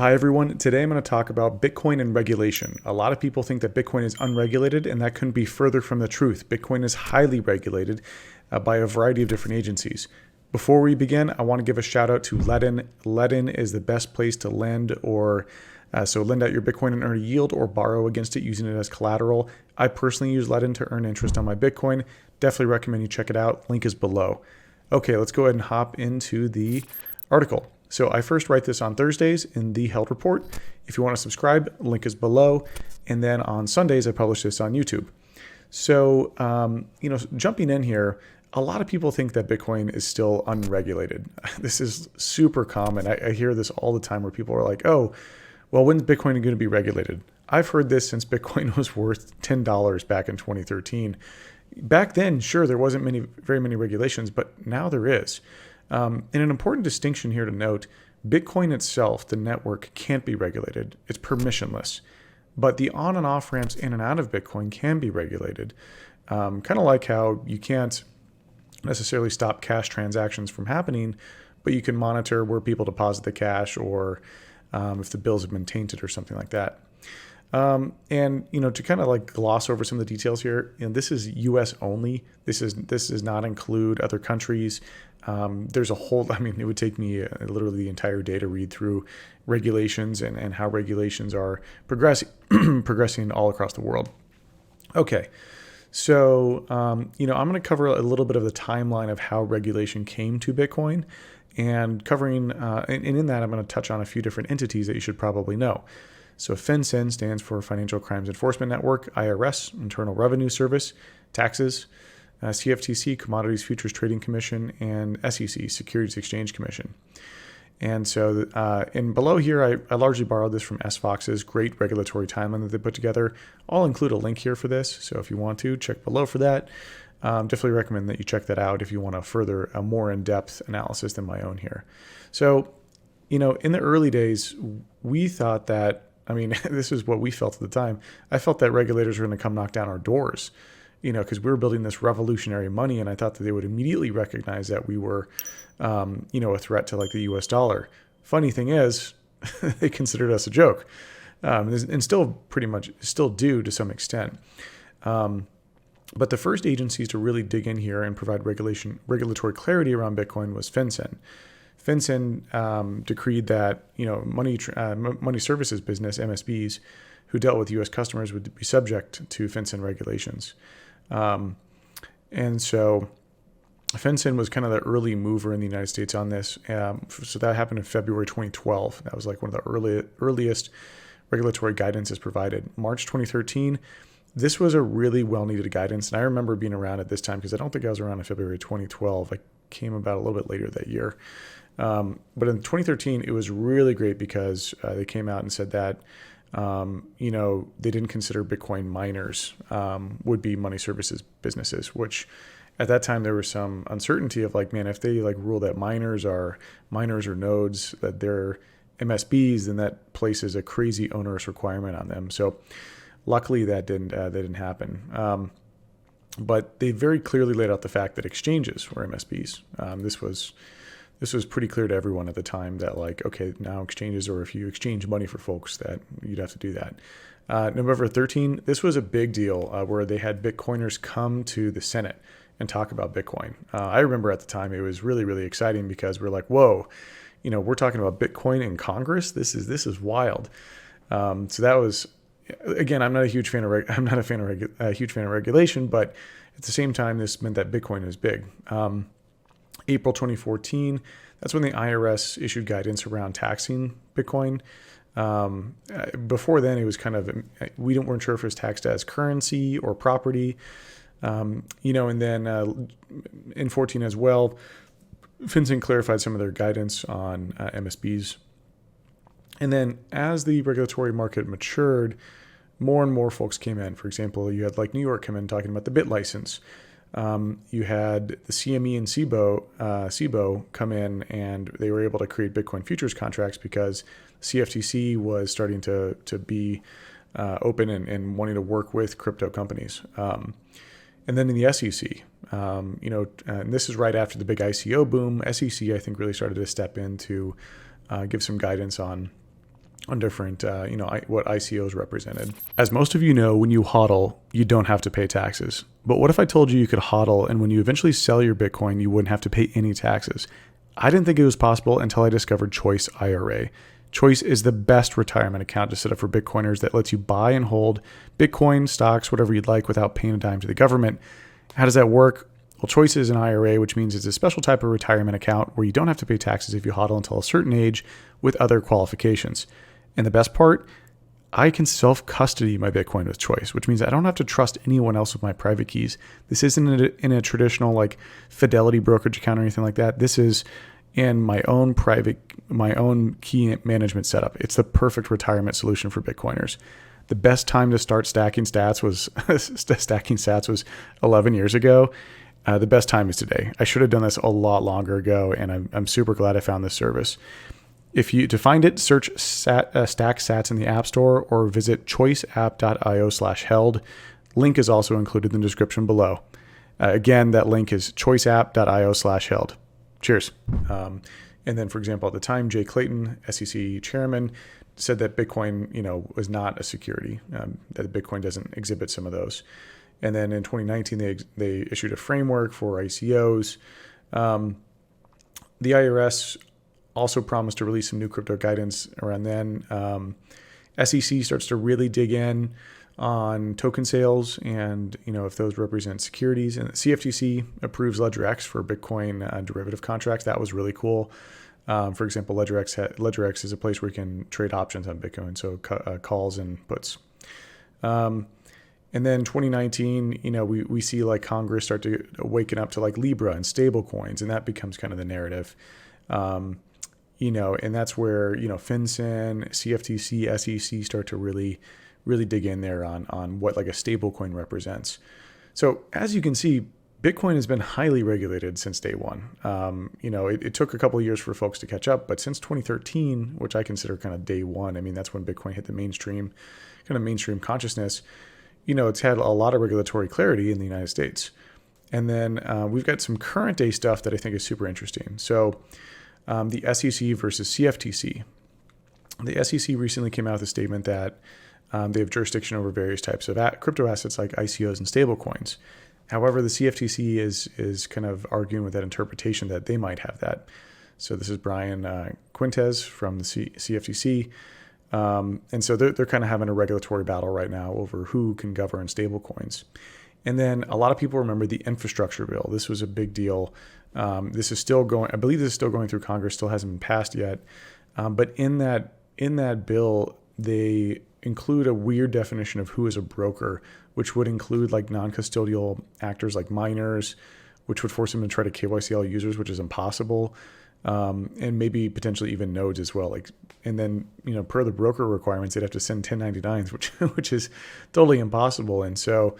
Hi everyone, today I'm going to talk about Bitcoin and regulation. A lot of people think that Bitcoin is unregulated, and that couldn't be further from the truth. Bitcoin is highly regulated by a variety of different agencies. Before we begin, I want to give a shout out to Ledin. Ledin is the best place to lend so lend out your Bitcoin and earn a yield or borrow against it using it as collateral. I personally use Ledin to earn interest on my Bitcoin. Definitely recommend you check it out. Link is below. Okay, let's go ahead and hop into the article. So I first write this on Thursdays in the Held Report. If you want to subscribe, link is below. And then on Sundays, I publish this on YouTube. So, jumping in here, a lot of people think that Bitcoin is still unregulated. This is super common. I hear this all the time where people are like, oh, well, when's Bitcoin going to be regulated? I've heard this since Bitcoin was worth $10 back in 2013. Back then, sure, there wasn't very many regulations, but now there is. And an important distinction here to note, Bitcoin itself, the network, can't be regulated. It's permissionless. But the on and off ramps in and out of Bitcoin can be regulated. Kind of like how you can't necessarily stop cash transactions from happening, but you can monitor where people deposit the cash or if the bills have been tainted or something like that. To kind of like gloss over some of the details here, this is U.S. only. This does not include other countries. There's a whole, it would take me literally the entire day to read through regulations and how regulations are progressing all across the world. Okay. So, I'm going to cover a little bit of the timeline of how regulation came to Bitcoin and in that, I'm going to touch on a few different entities that you should probably know. So FinCEN stands for Financial Crimes Enforcement Network, IRS, Internal Revenue Service, taxes, CFTC, Commodities Futures Trading Commission, and SEC, Securities Exchange Commission. And so, and below here, I largely borrowed this from SFOX's great regulatory timeline that they put together. I'll include a link here for this, so if you want to, check below for that. Definitely recommend that you check that out if you want a more in-depth analysis than my own here. So, in the early days, we thought that, this is what we felt at the time. I felt that regulators were going to come knock down our doors, because we were building this revolutionary money, and I thought that they would immediately recognize that we were, a threat to like the U.S. dollar. Funny thing is, they considered us a joke, and still pretty much still do to some extent. But the first agencies to really dig in here and provide regulatory clarity around Bitcoin was FinCEN. FinCEN decreed that money services business MSBs who dealt with U.S. customers would be subject to FinCEN regulations, and so FinCEN was kind of the early mover in the United States on this. So that happened in February 2012. That was like one of the earliest regulatory guidances provided. March 2013. This was a really well-needed guidance, and I remember being around at this time because I don't think I was around in February 2012. I came about a little bit later that year. But in 2013, it was really great because they came out and said that, they didn't consider Bitcoin miners would be money services businesses, which at that time there was some uncertainty of like, man, if they like rule that miners or nodes, that they're MSBs, then that places a crazy onerous requirement on them. So luckily that didn't happen. But they very clearly laid out the fact that exchanges were MSBs. This was pretty clear to everyone at the time that like, okay, now exchanges, or if you exchange money for folks, that you'd have to do that. November 13, this was a big deal where they had Bitcoiners come to the Senate and talk about Bitcoin. I remember at the time it was really, really exciting because we're like, whoa, we're talking about Bitcoin in Congress. This is wild. So that was, again, I'm not a huge fan of regulation, but at the same time, this meant that Bitcoin is big. April 2014, that's when the IRS issued guidance around taxing Bitcoin. Before then, it was kind of, we weren't sure if it was taxed as currency or property. And then in 14 as well, FinCEN clarified some of their guidance on MSBs. And then as the regulatory market matured, more and more folks came in. For example, you had like New York come in talking about the BIT license. You had the CME and SIBO come in, and they were able to create Bitcoin futures contracts because CFTC was starting to be open and wanting to work with crypto companies. And then in the SEC, and this is right after the big ICO boom. SEC, I think, really started to step in to give some guidance on on different, what ICOs represented. As most of you know, when you hodl, you don't have to pay taxes. But what if I told you you could hodl and when you eventually sell your Bitcoin, you wouldn't have to pay any taxes? I didn't think it was possible until I discovered Choice IRA. Choice is the best retirement account to set up for Bitcoiners that lets you buy and hold Bitcoin, stocks, whatever you'd like without paying a dime to the government. How does that work? Well, Choice is an IRA, which means it's a special type of retirement account where you don't have to pay taxes if you hodl until a certain age with other qualifications. And the best part, I can self-custody my Bitcoin with Choice, which means I don't have to trust anyone else with my private keys. This isn't in a traditional like Fidelity brokerage account or anything like that. This is in my own key management setup. It's the perfect retirement solution for Bitcoiners. The best time to start stacking sats was 11 years ago. The best time is today. I should have done this a lot longer ago, and I'm super glad I found this service. To find it, search Stack Sats in the App Store or visit choiceapp.io/held. Link is also included in the description below. Again, that link is choiceapp.io/held. Cheers. And then, for example, at the time, Jay Clayton, SEC chairman, said that Bitcoin, was not a security, that Bitcoin doesn't exhibit some of those. And then in 2019, they issued a framework for ICOs. The IRS also promised to release some new crypto guidance around then. SEC starts to really dig in on token sales and, if those represent securities. And CFTC approves LedgerX for Bitcoin derivative contracts. That was really cool. For example, LedgerX is a place where you can trade options on Bitcoin, so calls and puts. And then 2019, we see like Congress start to waken up to like Libra and stable coins, and that becomes kind of the narrative. And that's where, FinCEN, CFTC, SEC start to really dig in there on what like a stable coin represents. So as you can see, Bitcoin has been highly regulated since day one. It took a couple of years for folks to catch up, but since 2013, which I consider kind of day one, that's when Bitcoin hit the mainstream consciousness, it's had a lot of regulatory clarity in the United States. And then we've got some current day stuff that I think is super interesting. So the SEC versus CFTC. The SEC recently came out with a statement that they have jurisdiction over various types of crypto assets like ICOs and stablecoins. However, the CFTC is kind of arguing with that interpretation that they might have that. So this is Brian Quintes from the CFTC. And so they're kind of having a regulatory battle right now over who can govern stablecoins. And then a lot of people remember the infrastructure bill. This was a big deal. This is still going. I believe this is still going through Congress. Still hasn't been passed yet. But in that bill, they include a weird definition of who is a broker, which would include like non-custodial actors like miners, which would force them to try to KYC all users, which is impossible, and maybe potentially even nodes as well. And then per the broker requirements, they'd have to send 1099s, which is totally impossible. And so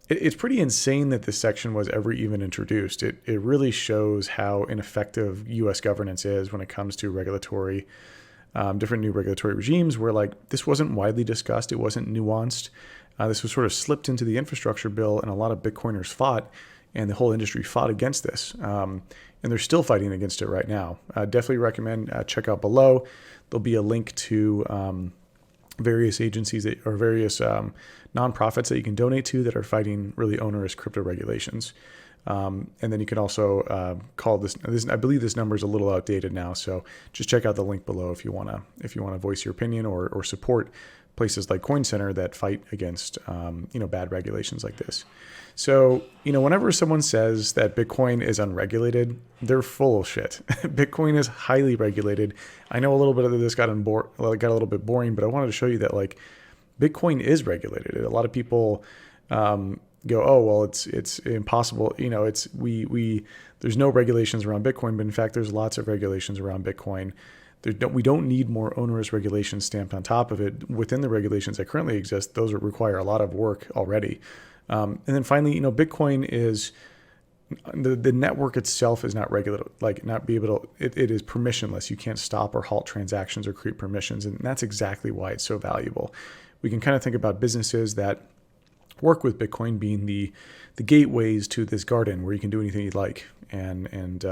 it's pretty insane that this section was ever even introduced. It really shows how ineffective U.S. governance is when it comes to regulatory, different new regulatory regimes where like this wasn't widely discussed. It wasn't nuanced. This was sort of slipped into the infrastructure bill, and a lot of Bitcoiners fought, and the whole industry fought against this. And they're still fighting against it right now. Definitely recommend check out below. There'll be a link to various agencies or various nonprofits that you can donate to that are fighting really onerous crypto regulations. And then you can also call this. I believe this number is a little outdated now, so just check out the link below if you wanna voice your opinion or support places like Coin Center that fight against bad regulations like this. So whenever someone says that Bitcoin is unregulated, they're full of shit. Bitcoin is highly regulated. I know a little bit of this got a little bit boring, but I wanted to show you that like Bitcoin is regulated. A lot of people go, oh well, it's impossible. There's no regulations around Bitcoin, but in fact, there's lots of regulations around Bitcoin. We don't need more onerous regulations stamped on top of it. Within the regulations that currently exist, those require a lot of work already. And then finally, Bitcoin is the network itself is not regulated, it is permissionless. You can't stop or halt transactions or create permissions. And that's exactly why it's so valuable. We can kind of think about businesses that work with Bitcoin being the gateways to this garden where you can do anything you'd like. And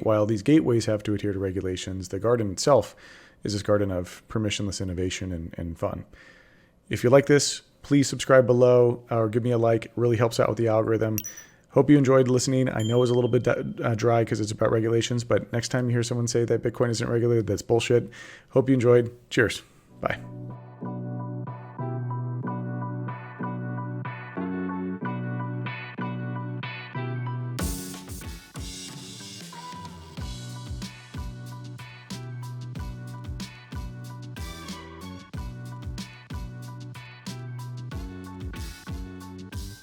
while these gateways have to adhere to regulations, the garden itself is this garden of permissionless innovation and fun. If you like this, please subscribe below or give me a like. It really helps out with the algorithm. Hope you enjoyed listening. I know it was a little bit dry because it's about regulations, but next time you hear someone say that Bitcoin isn't regulated, that's bullshit. Hope you enjoyed. Cheers. Bye.